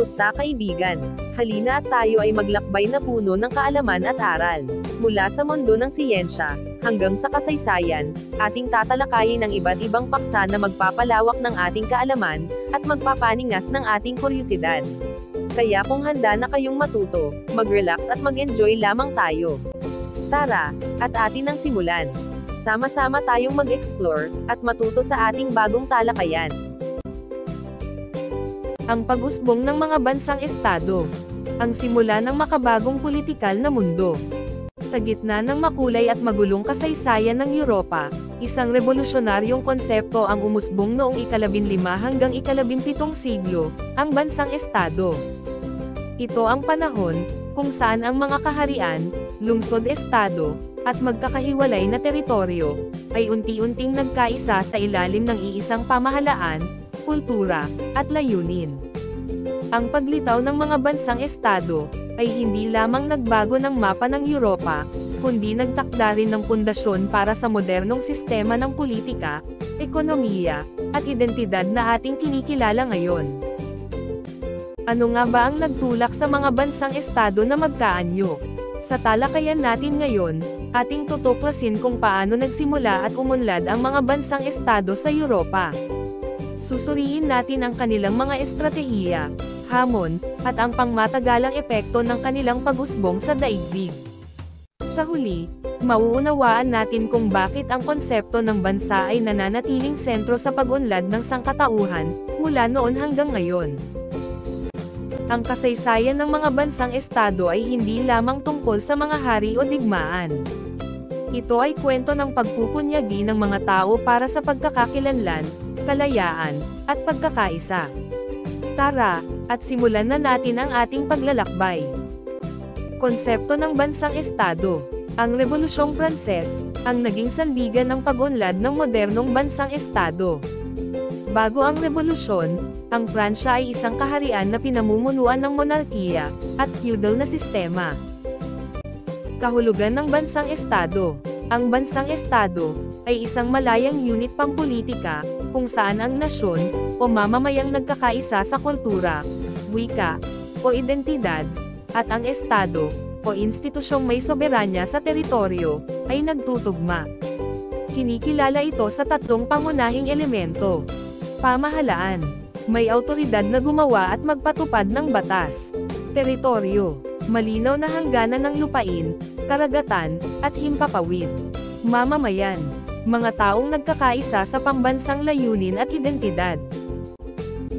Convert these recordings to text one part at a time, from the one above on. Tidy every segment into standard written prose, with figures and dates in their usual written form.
Kamusta kaibigan? Halina at tayo ay maglakbay na puno ng kaalaman at aral. Mula sa mundo ng siyensya, hanggang sa kasaysayan, ating tatalakayin ang iba't ibang paksa na magpapalawak ng ating kaalaman, at magpapaningas ng ating kuryusidad. Kaya kung handa na kayong matuto, mag-relax at mag-enjoy lamang tayo. Tara, at atin ang simulan. Sama-sama tayong mag-explore, at matuto sa ating bagong talakayan. Ang pag-usbong ng mga bansang estado. Ang simula ng makabagong politikal na mundo. Sa gitna ng makulay at magulong kasaysayan ng Europa, isang revolusyonaryong konsepto ang umusbong noong ika-15 hanggang ika-17 siglo, ang bansang estado. Ito ang panahon kung saan ang mga kaharian, lungsod-estado, at magkakahiwalay na teritoryo, ay unti-unting nagkaisa sa ilalim ng iisang pamahalaan, kultura, at layunin. Ang paglitaw ng mga bansang estado, ay hindi lamang nagbago ng mapa ng Europa, kundi nagtakda rin ng pundasyon para sa modernong sistema ng politika, ekonomiya, at identidad na ating kinikilala ngayon. Ano nga ba ang nagtulak sa mga bansang estado na magkaanyo? Sa talakayan natin ngayon, ating tutuklasin kung paano nagsimula at umunlad ang mga bansang estado sa Europa. Susuriin natin ang kanilang mga estratehiya, hamon, at ang pangmatagalang epekto ng kanilang pag-usbong sa daigdig. Sa huli, mauunawaan natin kung bakit ang konsepto ng bansa ay nananatiling sentro sa pag-unlad ng sangkatauhan, mula noon hanggang ngayon. Ang kasaysayan ng mga bansang estado ay hindi lamang tungkol sa mga hari o digmaan. Ito ay kwento ng pagpupunyagi ng mga tao para sa pagkakakilanlan, kalayaan, at pagkakaisa. Tara, at simulan na natin ang ating paglalakbay. Konsepto ng bansang estado. Ang Rebolusyong Pranses, ang naging sandigan ng pag-unlad ng modernong bansang estado. Bago ang revolusyon, ang Pransya ay isang kaharian na pinamumunuan ng monarkiya, at feudal na sistema. Kahulugan ng bansang estado. Ang bansang estado, ay isang malayang unit pampulitika, kung saan ang nasyon, o mamamayang nagkakaisa sa kultura, wika, o identidad, at ang estado, o institusyong may soberanya sa teritoryo, ay nagtutugma. Kinikilala ito sa tatlong pangunahing elemento. Pamahalaan. May awtoridad na gumawa at magpatupad ng batas. Teritoryo. Malinaw na hangganan ng lupain, karagatan, at himpapawid. Mamamayan. Mga taong nagkakaisa sa pambansang layunin at identidad.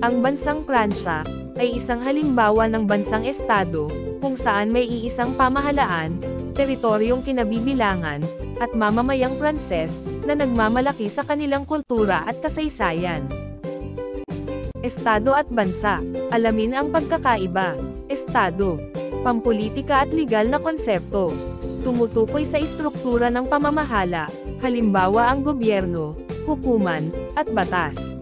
Ang bansang Pransya, ay isang halimbawa ng bansang estado, kung saan may iisang pamahalaan, teritoryong kinabibilangan, at mamamayang Pranses, na nagmamalaki sa kanilang kultura at kasaysayan. Estado at bansa. Alamin ang pagkakaiba. Estado. Pampulitika at legal na konsepto. Tumutukoy sa istruktura ng pamamahala, halimbawa ang gobyerno, hukuman, at batas.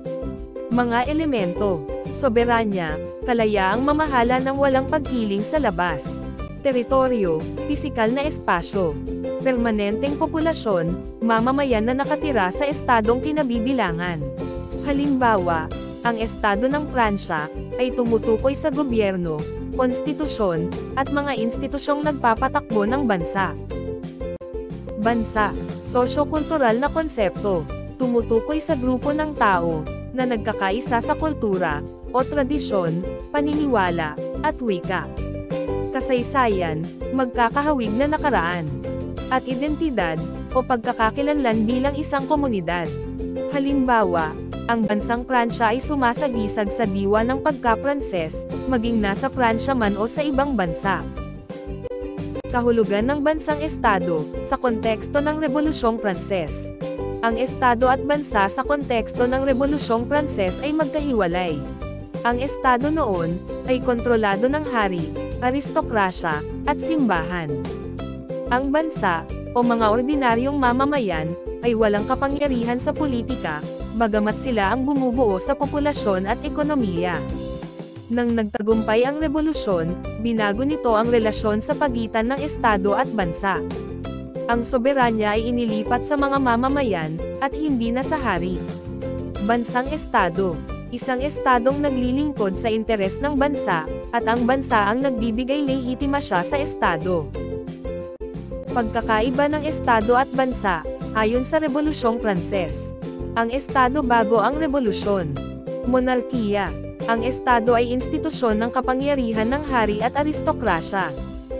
Mga elemento. Soberanya, kalayaang mamahala ng walang pagkiling sa labas. Teritoryo, pisikal na espasyo. Permanenteng populasyon, mamamayan na nakatira sa estadong kinabibilangan. Halimbawa, ang estado ng Pransya, ay tumutukoy sa gobyerno, konstitusyon, at mga institusyong nagpapatakbo ng bansa. Bansa, sosyo-kultural na konsepto, tumutukoy sa grupo ng tao, na nagkakaisa sa kultura, o tradisyon, paniniwala, at wika. Kasaysayan, magkakahawig na nakaraan. At identidad, o pagkakakilanlan bilang isang komunidad. Halimbawa, ang bansang Pransya ay sumasagisag sa diwa ng pagka-Pranses, maging nasa Pransya man o sa ibang bansa. Kahulugan ng bansang estado, sa konteksto ng Rebolusyong Pranses. Ang estado at bansa sa konteksto ng Rebolusyong Pranses ay magkahiwalay. Ang estado noon, ay kontrolado ng hari, aristokrasya, at simbahan. Ang bansa, o mga ordinaryong mamamayan, ay walang kapangyarihan sa politika, bagamat sila ang bumubuo sa populasyon at ekonomiya. Nang nagtagumpay ang revolusyon, binago nito ang relasyon sa pagitan ng estado at bansa. Ang soberanya ay inilipat sa mga mamamayan, at hindi na sa hari. Bansang estado. isang estadong naglilingkod sa interes ng bansa, at ang bansa ang nagbibigay lehitimasiya sa estado. Pagkakaiba ng estado at bansa, ayon sa Rebolusyong Pranses. Ang estado bago ang rebolusyon. Monarkiya. Ang estado ay institusyon ng kapangyarihan ng hari at aristokrasya.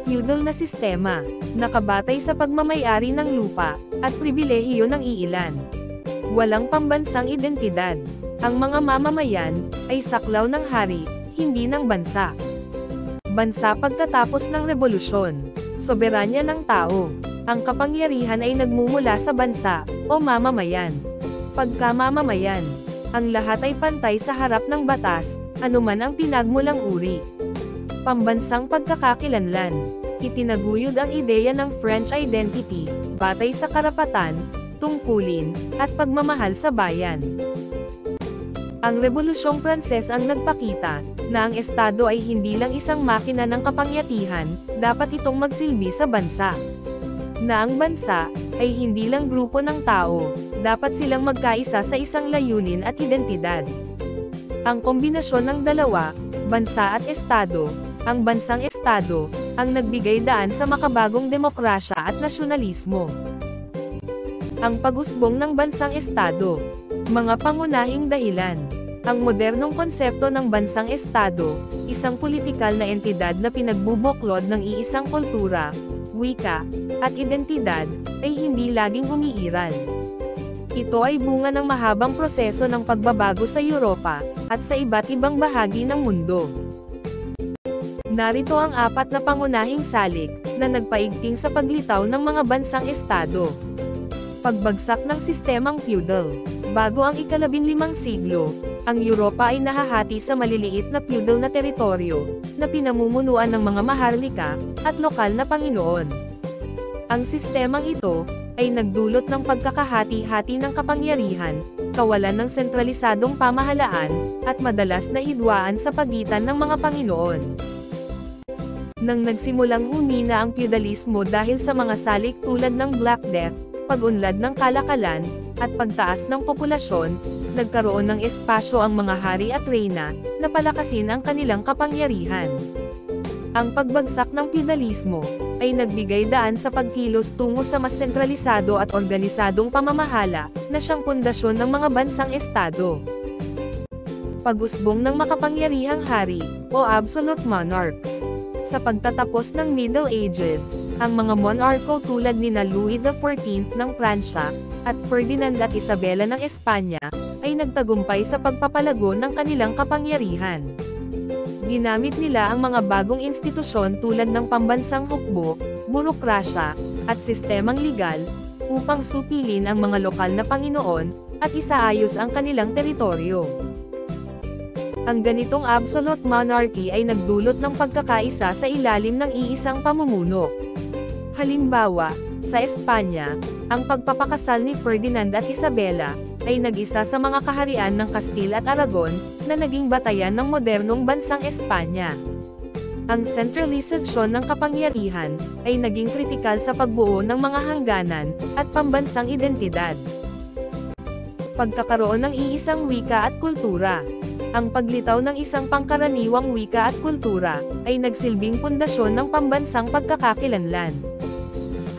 Feudal na sistema, nakabatay sa pagmamay-ari ng lupa, at pribilehiyo ng iilan. Walang pambansang identidad. Ang mga mamamayan, ay saklaw ng hari, hindi ng bansa. Bansa pagkatapos ng rebolusyon. Soberanya ng tao. Ang kapangyarihan ay nagmumula sa bansa, o mamamayan. Pagkamamamayan. Ang lahat ay pantay sa harap ng batas, anuman ang pinagmulang uri. Pambansang pagkakakilanlan. Itinaguyod ang ideya ng French identity, batay sa karapatan, tungkulin, at pagmamahal sa bayan. Ang Rebolusyong Pranses ang nagpakita, na ang estado ay hindi lang isang makina ng kapangyarihan, dapat itong magsilbi sa bansa. Na ang bansa, ay hindi lang grupo ng tao, dapat silang magkaisa sa isang layunin at identidad. Ang kombinasyon ng dalawa, bansa at estado, ang bansang estado, ang nagbigay daan sa makabagong demokrasya at nasyonalismo. Ang pag-usbong ng bansang estado. Mga pangunahing dahilan. Ang modernong konsepto ng bansang estado, isang politikal na entidad na pinagbubuklod ng iisang kultura, wika, at identidad, ay hindi laging umiiral. Ito ay bunga ng mahabang proseso ng pagbabago sa Europa, at sa iba't ibang bahagi ng mundo. Narito ang 4 na pangunahing salik, na nagpaigting sa paglitaw ng mga bansang estado. Pagbagsak ng sistemang feudal. Bago ang ika-15 siglo, ang Europa ay nahahati sa maliliit na feudal na teritoryo, na pinamumunuan ng mga maharlika, at lokal na panginoon. Ang sistemang ito, ay nagdulot ng pagkakahati-hati ng kapangyarihan, kawalan ng sentralisadong pamahalaan, at madalas na hidwaan sa pagitan ng mga panginoon. Nang nagsimulang humina ang feudalismo dahil sa mga salik tulad ng Black Death, pag-unlad ng kalakalan, at pagtaas ng populasyon, nagkaroon ng espasyo ang mga hari at reyna, na palakasin ang kanilang kapangyarihan. Ang pagbagsak ng feudalismo, ay nagbigay daan sa pagkilos tungo sa mas sentralisado at organisadong pamamahala, na siyang pundasyon ng mga bansang estado. Pag-usbong ng makapangyarihang hari, o absolute monarchs. Sa pagtatapos ng Middle Ages, ang mga monarko tulad nina Louis XIV ng Pransya, at Ferdinand at Isabela ng Espanya, ay nagtagumpay sa pagpapalago ng kanilang kapangyarihan. Ginamit nila ang mga bagong institusyon tulad ng pambansang hukbo, burokrasya, at sistemang legal, upang supilin ang mga lokal na panginoon, at isaayos ang kanilang teritoryo. Ang ganitong absolute monarchy ay nagdulot ng pagkakaisa sa ilalim ng iisang pamumuno. Halimbawa, sa Espanya, ang pagpapakasal ni Ferdinand at Isabela, ay nag-isa sa mga kaharian ng Castile at Aragon, na naging batayan ng modernong bansang Espanya. Ang sentralisasyon ng kapangyarihan, ay naging kritikal sa pagbuo ng mga hangganan, at pambansang identidad. Pagkakaroon ng iisang wika at kultura. Ang paglitaw ng isang pangkaraniwang wika at kultura, ay nagsilbing pundasyon ng pambansang pagkakakilanlan.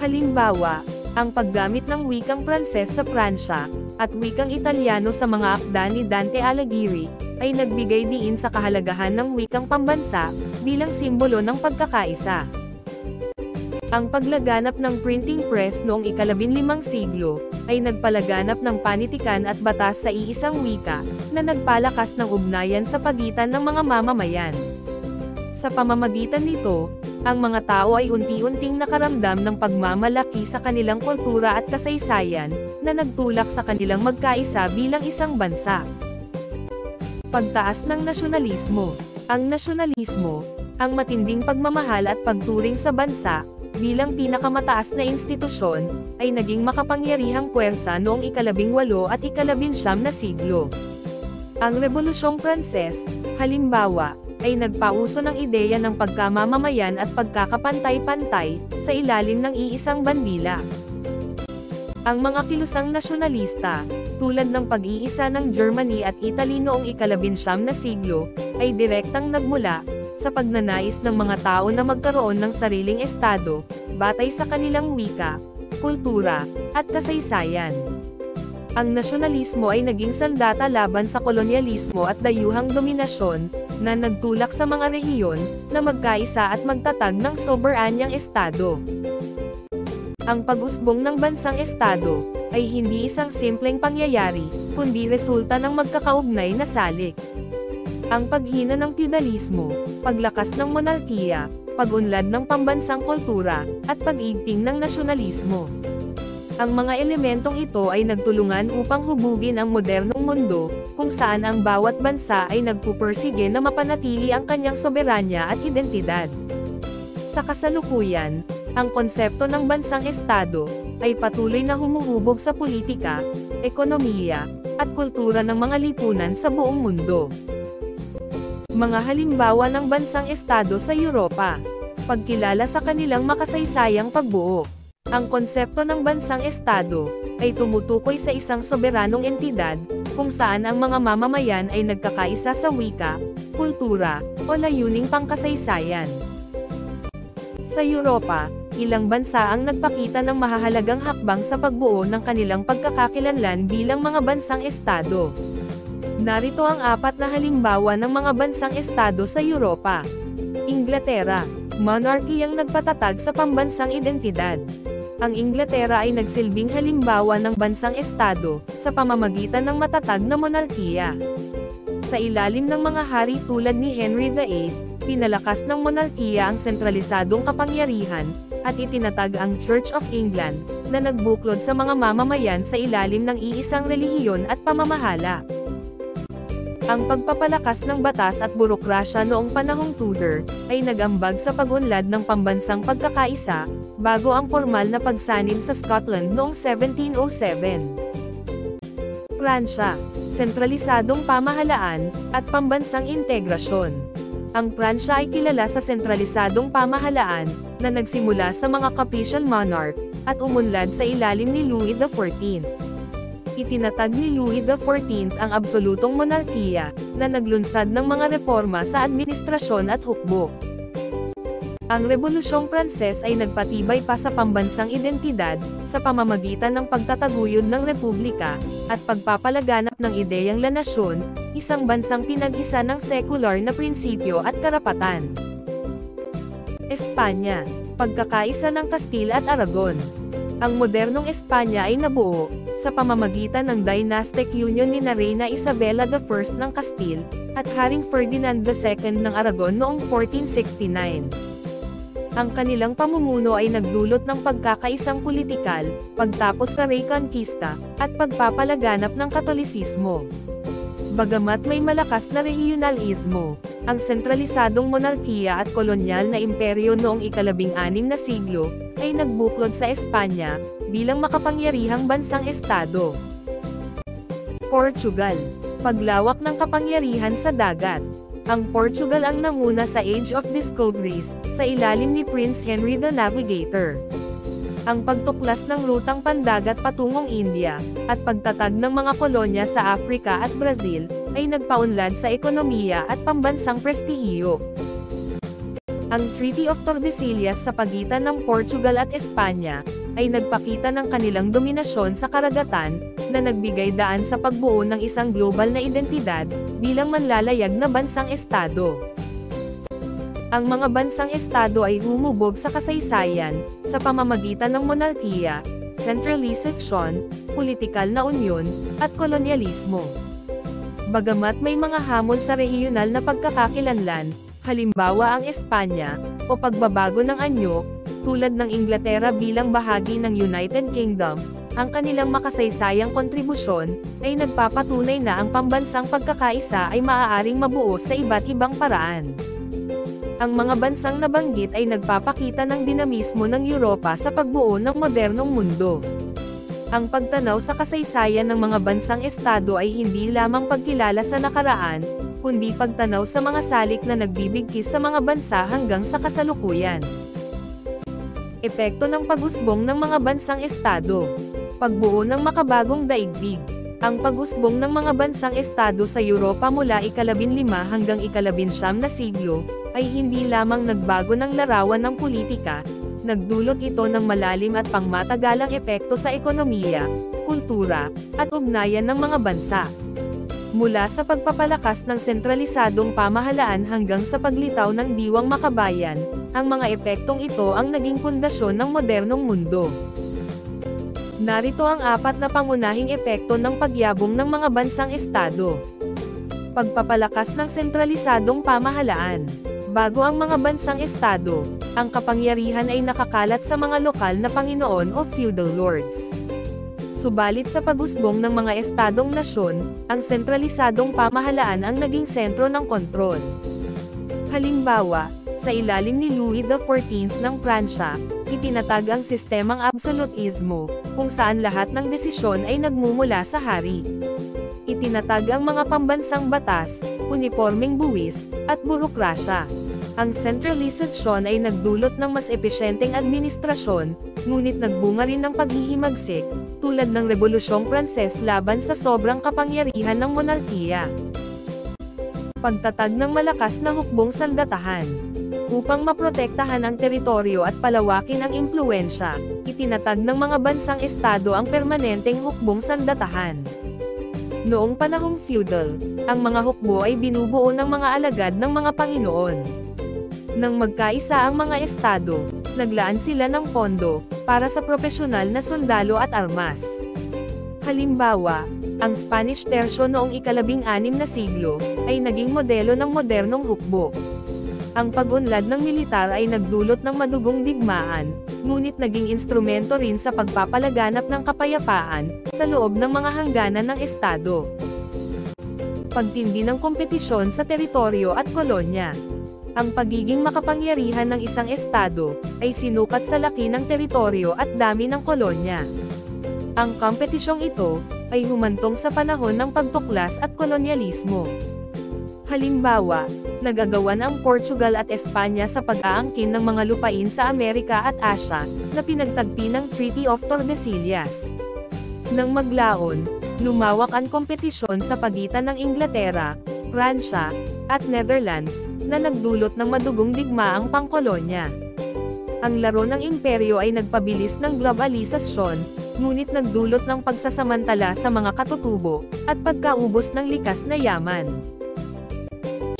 Halimbawa, ang paggamit ng wikang Pranses sa Pransya, at wikang Italyano sa mga akda ni Dante Alighieri, ay nagbigay diin sa kahalagahan ng wikang pambansa, bilang simbolo ng pagkakaisa. Ang paglaganap ng printing press noong ika-15 siglo, ay nagpalaganap ng panitikan at batas sa iisang wika, na nagpalakas ng ugnayan sa pagitan ng mga mamamayan. Sa pamamagitan nito, ang mga tao ay unti-unting nakaramdam ng pagmamalaki sa kanilang kultura at kasaysayan, na nagtulak sa kanilang magkaisa bilang isang bansa. Pagtaas ng nasyonalismo. Ang nasyonalismo, ang matinding pagmamahal at pagturing sa bansa, bilang pinakamataas na institusyon, ay naging makapangyarihang puwersa noong ika-18 at ika-19 na siglo. Ang Rebolusyong Pranses, halimbawa, ay nagpauso ng ideya ng pagkamamamayan at pagkakapantay-pantay, sa ilalim ng iisang bandila. Ang mga kilusang nasyonalista, tulad ng pag-iisa ng Germany at Italy noong ika-19 na siglo, ay direktang nagmula sa pagnanais ng mga tao na magkaroon ng sariling estado, batay sa kanilang wika, kultura, at kasaysayan. Ang nasyonalismo ay naging sandata laban sa kolonyalismo at dayuhang dominasyon, na nagtulak sa mga rehiyon na magkaisa at magtatag ng soberanyang estado. Ang pag-usbong ng bansang estado ay hindi isang simpleng pangyayari, kundi resulta ng magkakaugnay na salik. Ang paghina ng feudalismo, paglakas ng monarkiya, pag-unlad ng pambansang kultura, at pag-igting ng nasyonalismo. Ang mga elementong ito ay nagtulungan upang hubugin ang modernong mundo, kung saan ang bawat bansa ay nagpupursige na mapanatili ang kanyang soberanya at identidad. Sa kasalukuyan, ang konsepto ng bansang estado ay patuloy na humuhubog sa politika, ekonomiya, at kultura ng mga lipunan sa buong mundo. Mga halimbawa ng bansang estado sa Europa. Pagkilala sa kanilang makasaysayang pagbuo. Ang konsepto ng bansang estado ay tumutukoy sa isang soberanong entidad, kung saan ang mga mamamayan ay nagkakaisa sa wika, kultura, o layuning pangkasaysayan. Sa Europa, ilang bansa ang nagpakita ng mahahalagang hakbang sa pagbuo ng kanilang pagkakakilanlan bilang mga bansang estado. Narito ang 4 na halimbawa ng mga bansang estado sa Europa. Inglaterra, monarchy ang nagpatatag sa pambansang identidad. Ang Inglaterra ay nagsilbing halimbawa ng bansang estado, sa pamamagitan ng matatag na monarkiya. Sa ilalim ng mga hari tulad ni Henry VIII, pinalakas ng monarkiya ang sentralisadong kapangyarihan, at itinatag ang Church of England, na nagbuklod sa mga mamamayan sa ilalim ng iisang relihiyon at pamamahala. Ang pagpapalakas ng batas at burokrasya noong panahong Tudor, ay nag-ambag sa pag-unlad ng pambansang pagkakaisa, bago ang formal na pagsanib sa Scotland noong 1707. Pransya, sentralisadong pamahalaan, at pambansang integrasyon. Ang Pransya ay kilala sa sentralisadong pamahalaan, na nagsimula sa mga capricial monarch, at umunlad sa ilalim ni Louis XIV. Itinatag ni Louis XIV ang absolutong monarkiya, na naglunsad ng mga reforma sa administrasyon at hukbo. Ang Rebolusyong Pranses ay nagpatibay pa sa pambansang identidad, sa pamamagitan ng pagtataguyod ng republika, at pagpapalaganap ng ideyang lanasyon, isang bansang pinag-isa ng sekular na prinsipyo at karapatan. Espanya, pagkakaisa ng Castile at Aragon. Ang modernong Espanya ay nabuo, sa pamamagitan ng dynastic union ni Reina Isabela I ng Castile, at Haring Ferdinand II ng Aragon noong 1469. Ang kanilang pamumuno ay nagdulot ng pagkakaisang politikal, pagtapos sa Reconquista, at pagpapalaganap ng Katolisismo. Bagamat may malakas na regionalismo, ang sentralisadong monarkiya at kolonyal na imperyo noong ika-16 na siglo, ay nagbuklod sa Espanya, bilang makapangyarihang bansang estado. Portugal, paglawak ng kapangyarihan sa dagat. Ang Portugal ang nanguna sa Age of Discoveries, sa ilalim ni Prince Henry the Navigator. Ang pagtuklas ng rutang pandagat patungong India, at pagtatag ng mga kolonya sa Africa at Brazil, ay nagpaunlad sa ekonomiya at pambansang prestihiyo. Ang Treaty of Tordesillas sa pagitan ng Portugal at Espanya, ay nagpakita ng kanilang dominasyon sa karagatan, na nagbigay daan sa pagbuo ng isang global na identidad, bilang manlalayag na bansang estado. Ang mga bansang estado ay humubog sa kasaysayan, sa pamamagitan ng monarkiya, centralization, politikal na unyon, at kolonyalismo. Bagamat may mga hamon sa rehiyonal na pagkakakilanlan, halimbawa ang Espanya, o pagbabago ng anyo, tulad ng Inglaterra bilang bahagi ng United Kingdom, ang kanilang makasaysayang kontribusyon, ay nagpapatunay na ang pambansang pagkakaisa ay maaaring mabuo sa iba't ibang paraan. Ang mga bansang nabanggit ay nagpapakita ng dinamismo ng Europa sa pagbuo ng modernong mundo. Ang pagtanaw sa kasaysayan ng mga bansang estado ay hindi lamang pagkilala sa nakaraan, kundi pagtanaw sa mga salik na nagbibigkis sa mga bansa hanggang sa kasalukuyan. Epekto ng pag-usbong ng mga bansang estado. Pagbuo ng makabagong daigdig. Ang pag-usbong ng mga bansang estado sa Europa mula ika-15 hanggang ika-19 na siglo, ay hindi lamang nagbago ng larawan ng politika, nagdulot ito ng malalim at pangmatagalang epekto sa ekonomiya, kultura, at ugnayan ng mga bansa. Mula sa pagpapalakas ng sentralisadong pamahalaan hanggang sa paglitaw ng diwang makabayan, ang mga epektong ito ang naging pundasyon ng modernong mundo. Narito ang 4 na pangunahing epekto ng pagyabong ng mga bansang estado. Pagpapalakas ng sentralisadong pamahalaan. Bago ang mga bansang estado, ang kapangyarihan ay nakakalat sa mga lokal na panginoon o feudal lords. Subalit sa pag-usbong ng mga estadong nasyon, ang sentralisadong pamahalaan ang naging sentro ng kontrol. Halimbawa, sa ilalim ni Louis XIV ng Pransya, itinatag ang sistemang absolutismo, kung saan lahat ng desisyon ay nagmumula sa hari. Itinatag ang mga pambansang batas, unipormeng buwis, at burokrasya. Ang sentralisasyon ay nagdulot ng mas epesyenteng administrasyon, ngunit nagbunga rin ng paghihimagsik, tulad ng Rebolusyong Pranses laban sa sobrang kapangyarihan ng monarkiya. Pagtatag ng malakas na hukbong sandatahan. Upang maprotektahan ang teritoryo at palawakin ang impluwensya, itinatag ng mga bansang estado ang permanenteng hukbong sandatahan. Noong panahong feudal, ang mga hukbo ay binubuo ng mga alagad ng mga Panginoon. Nang magkaisa ang mga estado, naglaan sila ng pondo para sa propesyonal na sundalo at armas. Halimbawa, ang Spanish Tercio noong ika-16 na siglo ay naging modelo ng modernong hukbo. Ang pag-unlad ng militar ay nagdulot ng madugong digmaan, ngunit naging instrumento rin sa pagpapalaganap ng kapayapaan sa loob ng mga hangganan ng estado. Pagtindi ng kompetisyon sa teritoryo at kolonya. Ang pagiging makapangyarihan ng isang estado ay sinukat sa laki ng teritoryo at dami ng kolonya. Ang kompetisyong ito ay humantong sa panahon ng pagtuklas at kolonyalismo. Halimbawa, nagagawan ang Portugal at Espanya sa pag-aangkin ng mga lupain sa Amerika at Asya, na pinagtagpi ng Treaty of Tordesillas. Nang maglaon, lumawak ang kompetisyon sa pagitan ng Inglaterra, Pransya, at Netherlands, na nagdulot ng madugong digmaang pangkolonya. Ang laro ng imperyo ay nagpabilis ng globalisasyon, ngunit nagdulot ng pagsasamantala sa mga katutubo, at pagkaubos ng likas na yaman.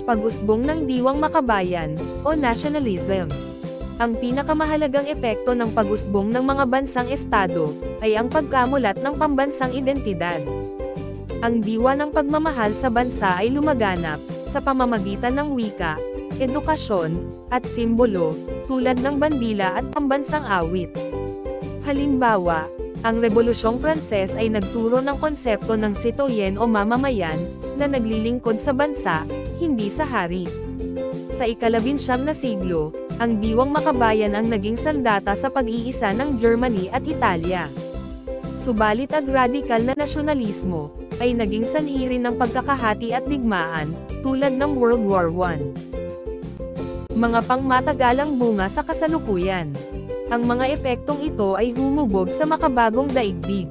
Pag-usbong ng diwang makabayan, o nationalism. Ang pinakamahalagang epekto ng pag-usbong ng mga bansang estado, ay ang pagkamulat ng pambansang identidad. Ang diwa ng pagmamahal sa bansa ay lumaganap, sa pamamagitan ng wika, edukasyon, at simbolo, tulad ng bandila at pambansang awit. Halimbawa, ang Rebolusyong Pranses ay nagturo ng konsepto ng citoyen o mamamayan, na naglilingkod sa bansa, hindi sa hari. Sa ika-19 na siglo, ang diwang makabayan ang naging sandata sa pag-iisa ng Germany at Italia. Subalit ang radikal na nasyonalismo, ay naging sanhi rin ng pagkakahati at digmaan, tulad ng World War I. Mga pangmatagalang bunga sa kasalukuyan. Ang mga epektong ito ay humubog sa makabagong daigdig.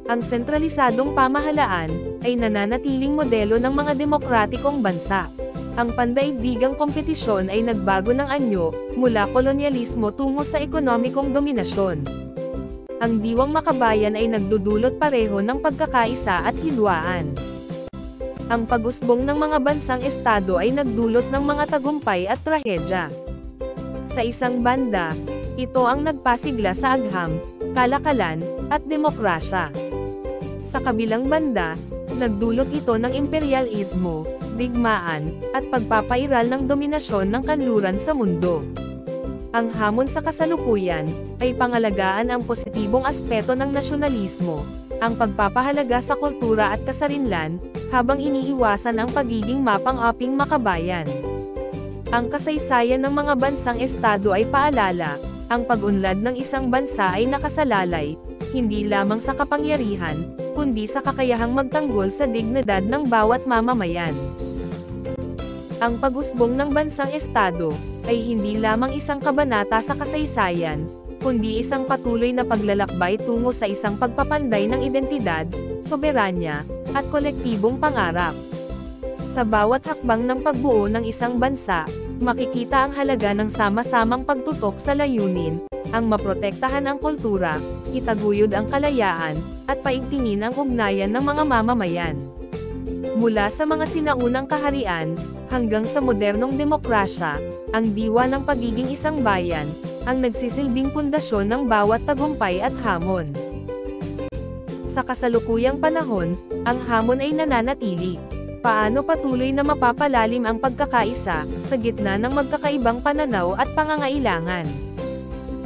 Ang sentralisadong pamahalaan, ay nananatiling modelo ng mga demokratikong bansa. Ang pandaigdigang kompetisyon ay nagbago ng anyo, mula kolonyalismo tungo sa ekonomikong dominasyon. Ang diwang makabayan ay nagdudulot pareho ng pagkakaisa at hidwaan. Ang pag-usbong ng mga bansang estado ay nagdulot ng mga tagumpay at trahedya. Sa isang banda, ito ang nagpasigla sa agham, kalakalan, at demokrasya. Sa kabilang banda, nagdulot ito ng imperialismo, digmaan, at pagpapairal ng dominasyon ng kanluran sa mundo. Ang hamon sa kasalukuyan, ay pangalagaan ang positibong aspeto ng nasyonalismo, ang pagpapahalaga sa kultura at kasarinlan, habang iniiwasan ang pagiging mapang-aping makabayan. Ang kasaysayan ng mga bansang estado ay paalala, ang pag-unlad ng isang bansa ay nakasalalay, hindi lamang sa kapangyarihan, kundi sa kakayahang magtanggol sa dignidad ng bawat mamamayan. Ang pag-usbong ng bansang estado, ay hindi lamang isang kabanata sa kasaysayan, kundi isang patuloy na paglalakbay tungo sa isang pagpapanday ng identidad, soberanya, at kolektibong pangarap. Sa bawat hakbang ng pagbuo ng isang bansa, makikita ang halaga ng sama-samang pagtutok sa layunin, ang maprotektahan ang kultura, itaguyod ang kalayaan, at paigtingin ang ugnayan ng mga mamamayan. Mula sa mga sinaunang kaharian, hanggang sa modernong demokrasya, ang diwa ng pagiging isang bayan, ang nagsisilbing pundasyon ng bawat tagumpay at hamon. Sa kasalukuyang panahon, ang hamon ay nananatili. Paano patuloy na mapapalalim ang pagkakaisa, sa gitna ng magkakaibang pananaw at pangangailangan?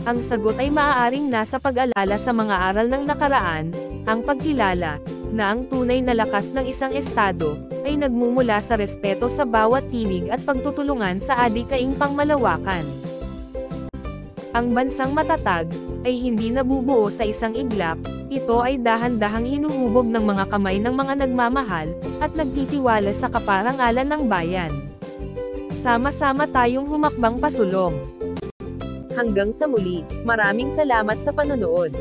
Ang sagot ay maaaring nasa pag-alala sa mga aral ng nakaraan, ang pagkilala, na ang tunay na lakas ng isang estado, ay nagmumula sa respeto sa bawat tinig at pagtutulungan sa adikaing pangmalawakan. Ang bansang matatag, ay hindi nabubuo sa isang iglap, ito ay dahan-dahang hinuhubog ng mga kamay ng mga nagmamahal, at nagtitiwala sa kaparangalan ng bayan. Sama-sama tayong humakbang pasulong. Hanggang sa muli, maraming salamat sa panonood.